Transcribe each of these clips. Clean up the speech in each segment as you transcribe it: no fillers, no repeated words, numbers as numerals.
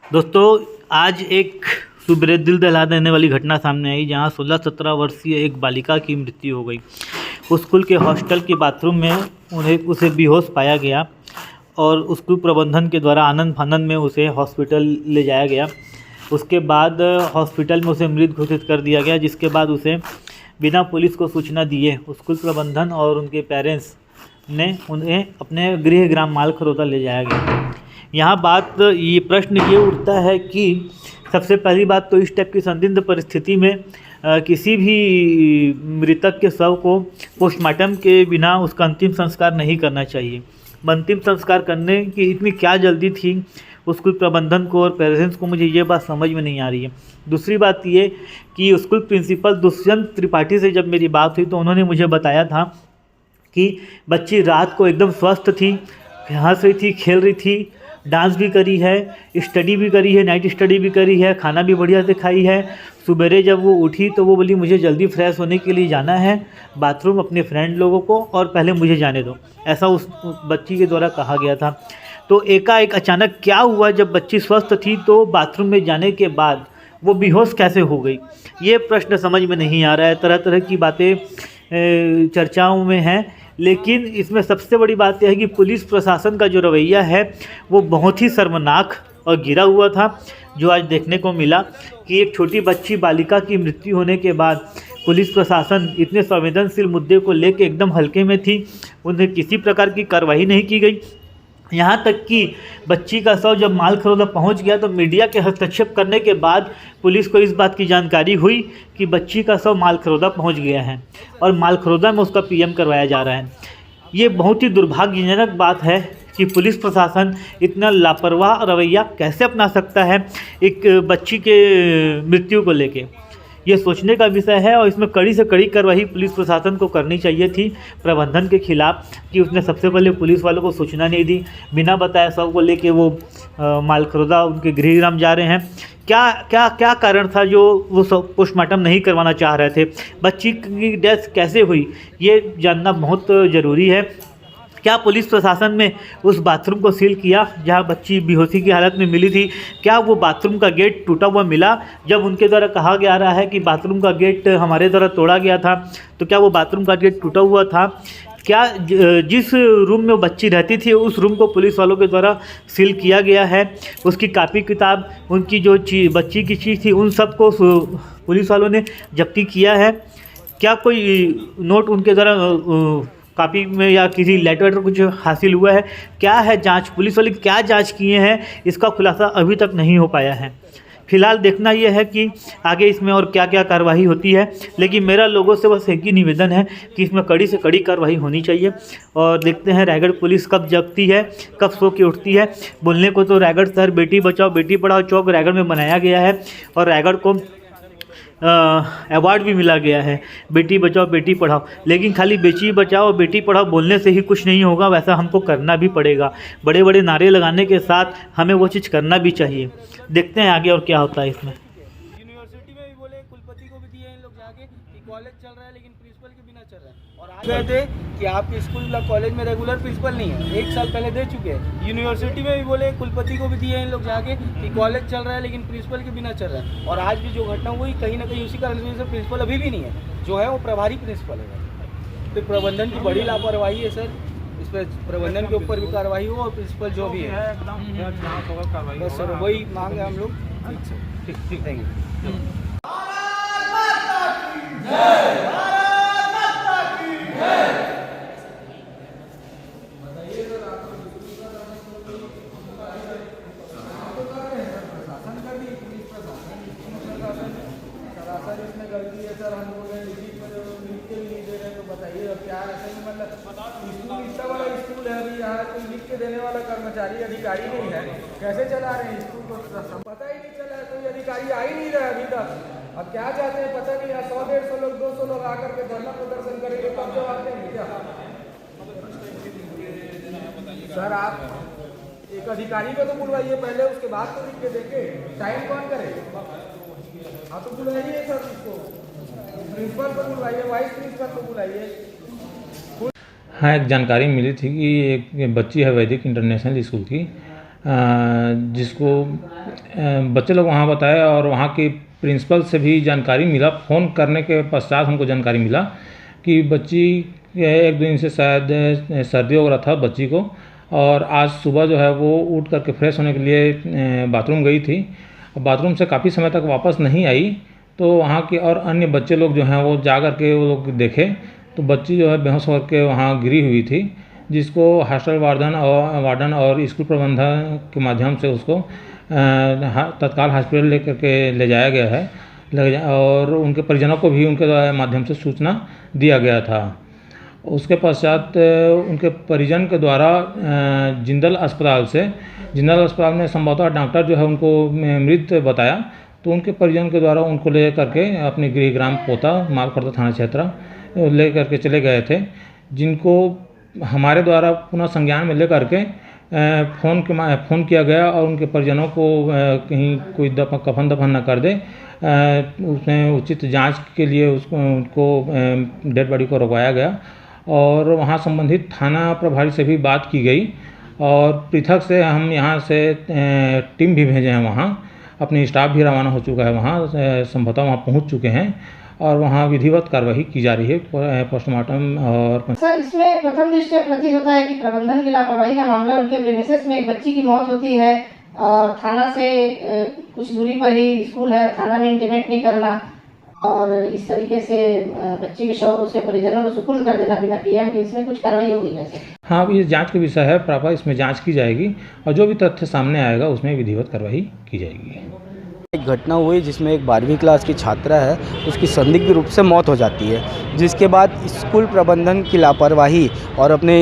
दोस्तों, आज एक सुबह दिल दहला देने वाली घटना सामने आई जहां 16-17 वर्षीय एक बालिका की मृत्यु हो गई। उस स्कूल के हॉस्टल के बाथरूम में उसे बेहोश पाया गया और स्कूल प्रबंधन के द्वारा आनन फानन में उसे हॉस्पिटल ले जाया गया। उसके बाद हॉस्पिटल में उसे मृत घोषित कर दिया गया, जिसके बाद उसे बिना पुलिस को सूचना दिए स्कूल प्रबंधन और उनके पेरेंट्स ने उन्हें अपने गृह ग्राम मालखरौदा ले जाया गया। यहाँ प्रश्न ये उठता है कि सबसे पहली बात तो इस टाइप की संदिग्ध परिस्थिति में किसी भी मृतक के शव को पोस्टमार्टम के बिना उसका अंतिम संस्कार नहीं करना चाहिए। अंतिम संस्कार करने की इतनी क्या जल्दी थी स्कूल प्रबंधन को और पेरेंट्स को, मुझे ये बात समझ में नहीं आ रही है। दूसरी बात ये कि स्कूल प्रिंसिपल दुष्यंत त्रिपाठी से जब मेरी बात हुई तो उन्होंने मुझे बताया था कि बच्ची रात को एकदम स्वस्थ थी, हंस रही थी, खेल रही थी, डांस भी करी है, स्टडी भी करी है, नाइट स्टडी भी करी है, खाना भी बढ़िया से खाई है। सुबेरे जब वो उठी तो वो बोली मुझे जल्दी फ्रेश होने के लिए जाना है बाथरूम अपने फ्रेंड लोगों को, और पहले मुझे जाने दो, ऐसा उस बच्ची के द्वारा कहा गया था। तो एकाएक अचानक क्या हुआ, जब बच्ची स्वस्थ थी तो बाथरूम में जाने के बाद वो बेहोश कैसे हो गई, ये प्रश्न समझ में नहीं आ रहा है। तरह तरह की बातें चर्चाओं में हैं, लेकिन इसमें सबसे बड़ी बात यह है कि पुलिस प्रशासन का जो रवैया है वो बहुत ही शर्मनाक और गिरा हुआ था। जो आज देखने को मिला कि एक छोटी बच्ची बालिका की मृत्यु होने के बाद पुलिस प्रशासन इतने संवेदनशील मुद्दे को लेकर एकदम हल्के में थी, उन्हें किसी प्रकार की कार्रवाई नहीं की गई। यहाँ तक कि बच्ची का शव जब मालखरौदा पहुँच गया तो मीडिया के हस्तक्षेप करने के बाद पुलिस को इस बात की जानकारी हुई कि बच्ची का शव मालखरौदा पहुँच गया है और मालखरौदा में उसका पीएम करवाया जा रहा है। ये बहुत ही दुर्भाग्यजनक बात है कि पुलिस प्रशासन इतना लापरवाह रवैया कैसे अपना सकता है एक बच्ची के मृत्यु को लेके। ये सोचने का विषय है और इसमें कड़ी से कड़ी कार्रवाई पुलिस प्रशासन को करनी चाहिए थी प्रबंधन के खिलाफ कि उसने सबसे पहले पुलिस वालों को सूचना नहीं दी, बिना बताए शव को लेके वो मालखरौदा उनके गृहग्राम जा रहे हैं। क्या क्या क्या कारण था जो वो सब पोस्टमार्टम नहीं करवाना चाह रहे थे, बच्ची की डेथ कैसे हुई, ये जानना बहुत ज़रूरी है। क्या पुलिस प्रशासन ने उस बाथरूम को सील किया जहां बच्ची बेहोशी की हालत में मिली थी? क्या वो बाथरूम का गेट टूटा हुआ मिला? जब उनके द्वारा कहा जा रहा है कि बाथरूम का गेट हमारे द्वारा तोड़ा गया था, तो क्या वो बाथरूम का गेट टूटा हुआ था? क्या जिस रूम में वो बच्ची रहती थी उस रूम को पुलिस वालों के द्वारा सील किया गया है? उसकी कापी किताब, उनकी जो बच्ची की चीज़ थी, उन सब को पुलिस वालों ने जब्ती किया है? क्या कोई नोट उनके द्वारा कापी में या किसी लेटर कुछ हासिल हुआ है? क्या है जांच, पुलिस वाले क्या जांच किए हैं, इसका खुलासा अभी तक नहीं हो पाया है। फिलहाल देखना यह है कि आगे इसमें और क्या क्या कार्रवाई होती है, लेकिन मेरा लोगों से बस एक ही निवेदन है कि इसमें कड़ी से कड़ी कार्रवाई होनी चाहिए। और देखते हैं रायगढ़ पुलिस कब जगती है, कब सो के उठती है। बोलने को तो रायगढ़ शहर बेटी बचाओ बेटी पढ़ाओ चौक रायगढ़ में बनाया गया है और रायगढ़ को अवार्ड भी मिला गया है बेटी बचाओ बेटी पढ़ाओ, लेकिन खाली बेटी बचाओ बेटी पढ़ाओ बोलने से ही कुछ नहीं होगा, वैसा हमको करना भी पड़ेगा। बड़े बड़े नारे लगाने के साथ हमें वो चीज़ करना भी चाहिए। देखते हैं आगे और क्या होता है इसमें। यूनिवर्सिटी में भी बोले, कुलपति को भी दिए इन लोग जाके कि कॉलेज चल रहा है लेकिन प्रिंसिपल के बिना चल रहा है। और आज गए थे कि आपके स्कूल कॉलेज में रेगुलर प्रिंसिपल नहीं है, 1 साल पहले दे चुके हैं। यूनिवर्सिटी में भी बोले, कुलपति को भी दिए इन लोग जाके कि कॉलेज चल रहा है लेकिन प्रिंसिपल के बिना चल रहा है। और आज भी जो घटना हुई कहीं ना कहीं उसी कारण से प्रिंसिपल अभी भी नहीं है, जो है वो प्रभारी प्रिंसिपल है। तो प्रबंधन की बड़ी लापरवाही है सर, इस पर प्रबंधन के ऊपर भी कार्रवाई हो और प्रिंसिपल जो भी है बस सर वही मांग है हम लोग। ठीक ठीक थैंक यू। सर इसमें गलती है सर, हम लोग लिखित में जो लिख के नहीं दे रहे हैं तो बताइए अब क्या है। ऐसे मतलब स्कूल इतना बड़ा स्कूल है, अभी यहाँ कोई लिख के देने वाला कर्मचारी अधिकारी नहीं है, कैसे चला रहे हैं स्कूल को? पता ही नहीं चला, कोई अधिकारी आ ही नहीं रहा अभी तक। अब क्या चाहते हैं पता नहीं, 100-150 लोग 200 लोग आकर के धरना प्रदर्शन करेंगे तब जवाब देंगे क्या? सर आप एक अधिकारी को तो बुलवाइए पहले, उसके बाद तो लिख के देंगे, टाइम कौन करे? हाँ तो बुलाइए सर, इसको प्रिंसिपल को बुलाइए, वाइस प्रिंसिपल को बुलाइए। हाँ, एक जानकारी मिली थी कि एक बच्ची है वैदिक इंटरनेशनल स्कूल की, जिसको बच्चे लोग वहाँ बताए और वहाँ की प्रिंसिपल से भी जानकारी मिला। फ़ोन करने के पश्चात हमको जानकारी मिला कि बच्ची एक दिन से शायद सर्दी वगैरह था बच्ची को, और आज सुबह जो है वो उठ करके फ्रेश होने के लिए बाथरूम गई थी। बाथरूम से काफ़ी समय तक वापस नहीं आई, तो वहाँ के और अन्य बच्चे लोग जो हैं वो जा कर के वो लोग देखे तो बच्ची जो है बेहोश होकर के वहाँ गिरी हुई थी, जिसको हॉस्टल वार्डन और स्कूल प्रबंधन के माध्यम से उसको तत्काल हॉस्पिटल लेकर के ले जाया गया है और उनके परिजनों को भी उनके माध्यम से सूचना दिया गया था। उसके पश्चात उनके परिजन के द्वारा जिंदल अस्पताल में संभवतः डॉक्टर जो है उनको मृत बताया, तो उनके परिजन के द्वारा उनको ले करके अपने गृह ग्राम पोता मालखर्दा थाना क्षेत्र ले करके चले गए थे, जिनको हमारे द्वारा पुनः संज्ञान में ले करके फ़ोन किया गया और उनके परिजनों को कहीं कोई कफन दफन न कर दे, उसमें उचित जांच के लिए उनको डेड बॉडी को रुकवाया गया और वहां संबंधित थाना प्रभारी से भी बात की गई और पृथक से हम यहां से टीम भी भेजे हैं, वहां अपनी स्टाफ भी रवाना हो चुका है, वहां संभवतः वहां पहुंच चुके हैं और वहाँ विधिवत कार्रवाई की जा रही है पोस्टमार्टम। और सर, इसमें प्रथम दृष्टया प्रतीत होता है कि प्रबंधन की लापरवाही का मामला। उनके प्रीमिसेस में एक बच्ची की मौत होती है और थाना से कुछ दूरी पर ही स्कूल है, थाना में इंटीमेट नहीं करना और इस तरीके से बच्ची के शव उसके परिजनों को सुपुर्द कर देना बिना पीएम के, इसमें कुछ कार्रवाई होगी वैसे? हाँ, ये जांच का विषय है, प्रॉपर इसमें जांच की जाएगी और जो भी तथ्य सामने आएगा उसमें विधिवत कार्रवाई की जाएगी। एक घटना हुई जिसमें एक 12वीं क्लास की छात्रा है, उसकी संदिग्ध रूप से मौत हो जाती है, जिसके बाद स्कूल प्रबंधन की लापरवाही और अपनी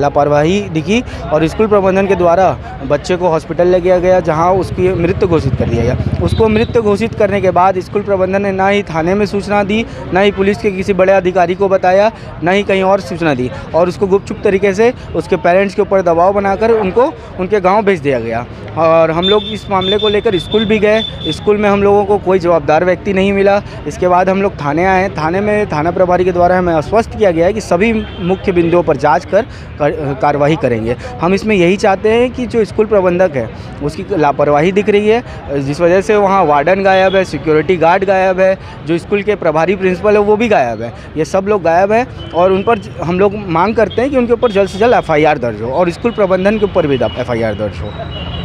लापरवाही दिखी और स्कूल प्रबंधन के द्वारा बच्चे को हॉस्पिटल ले गया गया, जहां उसकी मृत्यु घोषित कर दिया गया। उसको मृत्यु घोषित करने के बाद स्कूल प्रबंधन ने ना ही थाने में सूचना दी, ना ही पुलिस के किसी बड़े अधिकारी को बताया, ना ही कहीं और सूचना दी और उसको गुपचुप तरीके से उसके पेरेंट्स के ऊपर दबाव बनाकर उनको उनके गाँव भेज दिया गया। और हम लोग इस मामले को लेकर स्कूल भी गए, स्कूल में हम लोगों को कोई जवाबदार व्यक्ति नहीं मिला। इसके बाद हम लोग थाने आए, थाने में थाना प्रभारी के द्वारा हमें आश्वस्त किया गया है कि सभी मुख्य बिंदुओं पर जांच कर कार्रवाई करेंगे। हम इसमें यही चाहते हैं कि जो स्कूल प्रबंधक है उसकी लापरवाही दिख रही है, जिस वजह से वहाँ वार्डन गायब है, सिक्योरिटी गार्ड गायब है, जो स्कूल के प्रभारी प्रिंसिपल है वो भी गायब है, ये सब लोग गायब है और उन पर हम लोग मांग करते हैं कि उनके ऊपर जल्द से जल्द FIR दर्ज हो और स्कूल प्रबंधन के ऊपर भी FIR दर्ज हो।